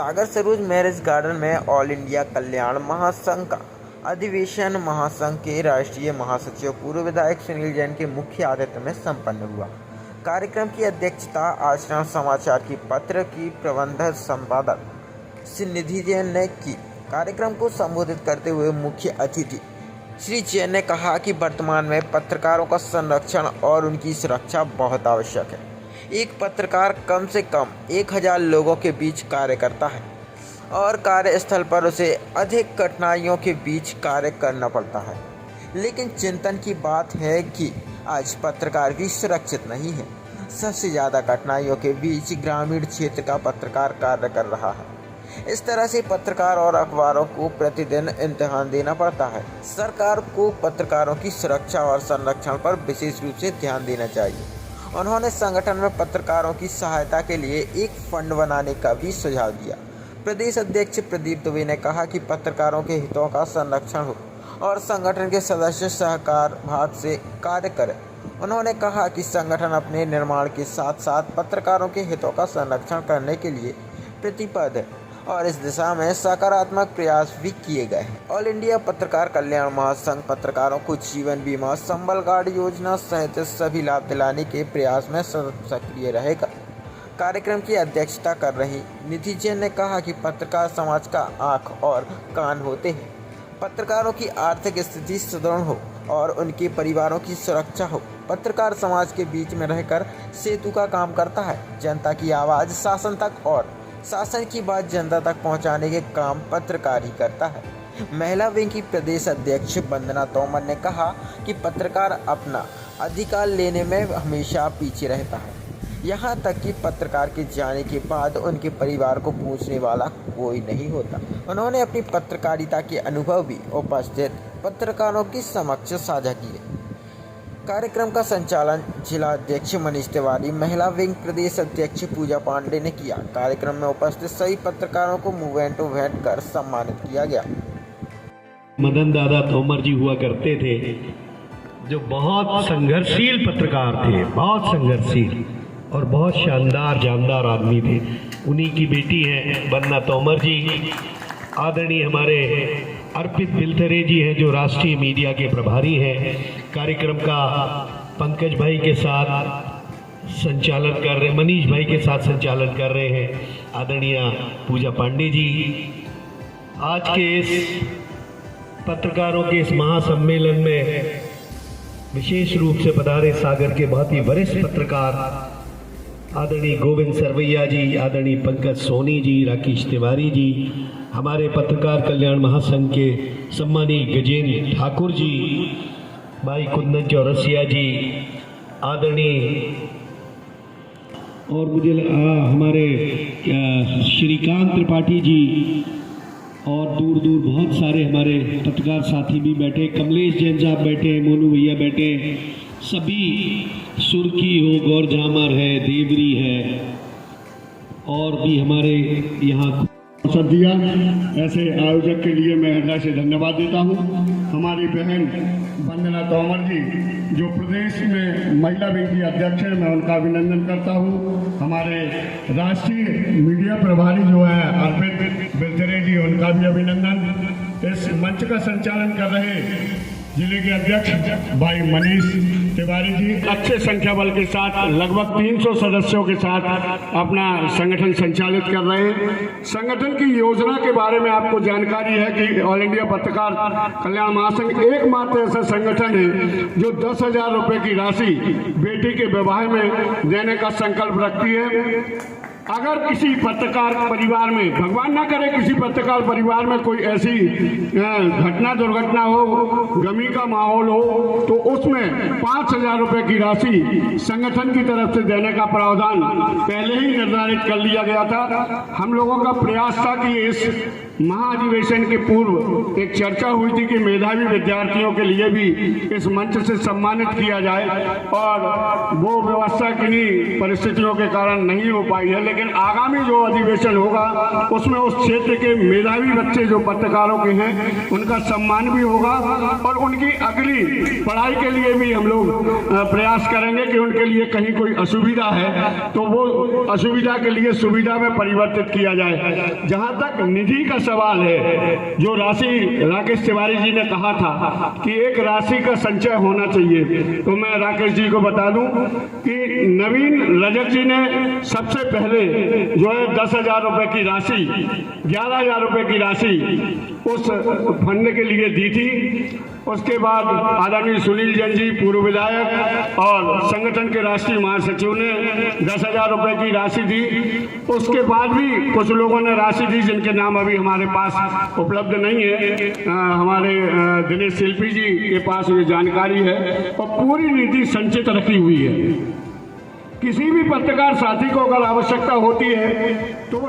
सागर Saroj marriage garden में all India कल्याण महासंघ का अधिवेशन महासंघ के राष्ट्रीय महासचिव पूर्व विधायक सुनील जैन के मुख्य आतिथ्य में संपन्न हुआ। कार्यक्रम की अध्यक्षता आचरण समाचार की पत्र की प्रबंध संपादक श्री निधि जैन ने की। कार्यक्रम को संबोधित करते हुए मुख्य अतिथि श्री जैन ने कहा कि वर्तमान में पत्रकारों का संरक्षण और उनकी सुरक्षा बहुत आवश्यक है। एक पत्रकार कम से कम 1000 लोगों के बीच कार्य करता है और कार्यस्थल पर उसे अधिक कठिनाइयों के बीच कार्य करना पड़ता है। लेकिन चिंतन की बात है कि आज पत्रकार भी सुरक्षित नहीं है। सबसे ज़्यादा कठिनाइयों के बीच ग्रामीण क्षेत्र का पत्रकार कार्य कर रहा है। इस तरह से पत्रकार और अखबारों को प्रतिदिन इम्तिहान देना पड़ता है। सरकार को पत्रकारों की सुरक्षा और संरक्षण पर विशेष रूप से ध्यान देना चाहिए। उन्होंने संगठन में पत्रकारों की सहायता के लिए एक फंड बनाने का भी सुझाव दिया। प्रदेश अध्यक्ष प्रदीप दुबे ने कहा कि पत्रकारों के हितों का संरक्षण हो और संगठन के सदस्य सहकार भाव से कार्य करें। उन्होंने कहा कि संगठन अपने निर्माण के साथ साथ पत्रकारों के हितों का संरक्षण करने के लिए प्रतिबद्ध है और इस दिशा में सकारात्मक प्रयास भी किए गए हैं। ऑल इंडिया पत्रकार कल्याण महासंघ पत्रकारों को जीवन बीमा, संबल कार्ड योजना सहित सभी लाभ दिलाने के प्रयास में सक्रिय रहेगा। कार्यक्रम की अध्यक्षता कर रही निधि जैन ने कहा कि पत्रकार समाज का आँख और कान होते हैं। पत्रकारों की आर्थिक स्थिति सुदृढ़ हो और उनके परिवारों की सुरक्षा हो। पत्रकार समाज के बीच में रहकर सेतु का काम करता है। जनता की आवाज़ शासन तक और शासन की बात जनता तक पहुंचाने के काम पत्रकार ही करता है। महिला विंग की प्रदेश अध्यक्ष वंदना तोमर ने कहा कि पत्रकार अपना अधिकार लेने में हमेशा पीछे रहता है। यहाँ तक कि पत्रकार के जाने के बाद उनके परिवार को पूछने वाला कोई नहीं होता। उन्होंने अपनी पत्रकारिता के अनुभव भी उपस्थित पत्रकारों के समक्ष साझा किए। कार्यक्रम का संचालन जिला अध्यक्ष मनीष तिवारी, महिला विंग प्रदेश अध्यक्ष पूजा पांडे ने किया। कार्यक्रम में उपस्थित सभी पत्रकारों को मूवमेंट टू भेंट कर सम्मानित किया गया। मदन दादा तोमर जी हुआ करते थे, जो बहुत संघर्षशील पत्रकार थे, बहुत संघर्षशील और बहुत शानदार जानदार आदमी थे। उन्हीं की बेटी है वंदना तोमर जी। आदरणीय हमारे अर्पित बिलथरे जी हैं, जो राष्ट्रीय मीडिया के प्रभारी हैं। कार्यक्रम का पंकज भाई के साथ संचालन कर रहे, मनीष भाई के साथ संचालन कर रहे हैं आदरणीय पूजा पांडे जी। आज के इस पत्रकारों के इस महासम्मेलन में विशेष रूप से पधारे सागर के बहुत ही वरिष्ठ पत्रकार आदरणीय गोविंद सरवैया जी, आदरणीय पंकज सोनी जी, राकेश तिवारी जी, हमारे पत्रकार कल्याण महासंघ के सम्मानीय गजेंद्र ठाकुर जी, भाई कुंदन चौरसिया जी, आदरणीय और मुझे हमारे श्रीकांत त्रिपाठी जी और दूर दूर बहुत सारे हमारे पत्रकार साथी भी बैठे, कमलेश जैन साहब बैठे, मोनू भैया बैठे, सभी सुर्खी हो, गौर झामर है, देवरी है और भी हमारे यहाँ अवसर दिया। ऐसे आयोजक के लिए मैं हृदय से धन्यवाद देता हूँ। हमारी बहन वंदना तोमर जी, जो प्रदेश में महिला विंग की अध्यक्ष हैं, मैं उनका अभिनंदन करता हूँ। हमारे राष्ट्रीय मीडिया प्रभारी जो है अर्पित बिलथरे जी, उनका भी अभिनंदन। इस मंच का संचालन कर रहे जिले के अध्यक्ष भाई मनीष तिवारी जी अच्छे संख्या बल के साथ लगभग 300 सदस्यों के साथ अपना संगठन संचालित कर रहे हैं। संगठन की योजना के बारे में आपको जानकारी है कि ऑल इंडिया पत्रकार कल्याण महासंघ एकमात्र ऐसा संगठन है जो 10,000 रुपये की राशि बेटी के विवाह में देने का संकल्प रखती है। अगर किसी पत्रकार परिवार में, भगवान ना करे किसी पत्रकार परिवार में कोई ऐसी घटना दुर्घटना हो, गमी का माहौल हो, तो उसमें 5,000 रुपये की राशि संगठन की तरफ से देने का प्रावधान पहले ही निर्धारित कर लिया गया था। हम लोगों का प्रयास था कि इस महाअधिवेशन के पूर्व एक चर्चा हुई थी कि मेधावी विद्यार्थियों के लिए भी इस मंच से सम्मानित किया जाए, और वो व्यवस्था किन्हीं परिस्थितियों के कारण नहीं हो पाई है। लेकिन आगामी जो अधिवेशन होगा उसमें उस क्षेत्र के मेधावी बच्चे जो पत्रकारों के हैं उनका सम्मान भी होगा, और उनकी अगली पढ़ाई के लिए भी हम लोग प्रयास करेंगे कि उनके लिए कहीं कोई असुविधा है तो वो असुविधा के लिए सुविधा में परिवर्तित किया जाए। जहां तक निधि का सवाल है, जो राशि राकेश तिवारी जी ने कहा था कि एक राशि का संचय होना चाहिए, तो मैं राकेश जी को बता दूं कि नवीन रजक जी ने सबसे पहले जो है 10,000 रुपए की राशि, 11,000 रुपए की राशि उस फंड के लिए दी थी। उसके बाद आदरणीय सुनील जैन जी पूर्व विधायक और संगठन के राष्ट्रीय महासचिव ने 10,000 रुपए की राशि दी। उसके बाद भी कुछ लोगों ने राशि दी जिनके नाम अभी हमारे पास उपलब्ध नहीं है। हमारे दिनेश शिल्पी जी के पास ये जानकारी है, और पूरी निधि संचित रखी हुई है। किसी भी पत्रकार साथी को अगर आवश्यकता होती है तो